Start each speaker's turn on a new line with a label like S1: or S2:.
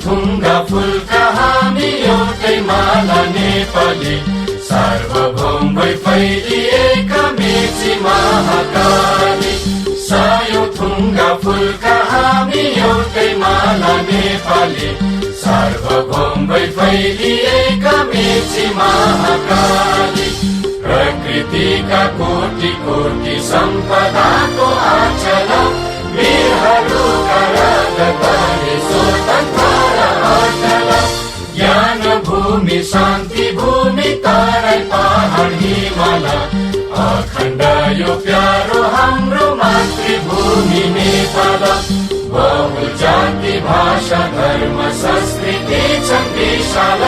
S1: थुङ्गा फुलका हामी एउटै माला नेपाली सार्वभौम भई फैलिएका मेची महाकाली सयौं थुङ्गा फुलका हामी एउटै माला नेपाली सार्वभौम भई फैलिएका मेची महाकाली प्रकृतिका कोटि कोटि सम्पदाको आचल वीरहरूका रगतले स्वतन्त्र अटल ज्ञान भूमि शान्ति भूमि तराई पहाड हिमाल अखण्ड यो प्यारो हाम्रो मातृभूमि नेपाल बहु जाति भाषा धर्म संस्कृति छन् विशाल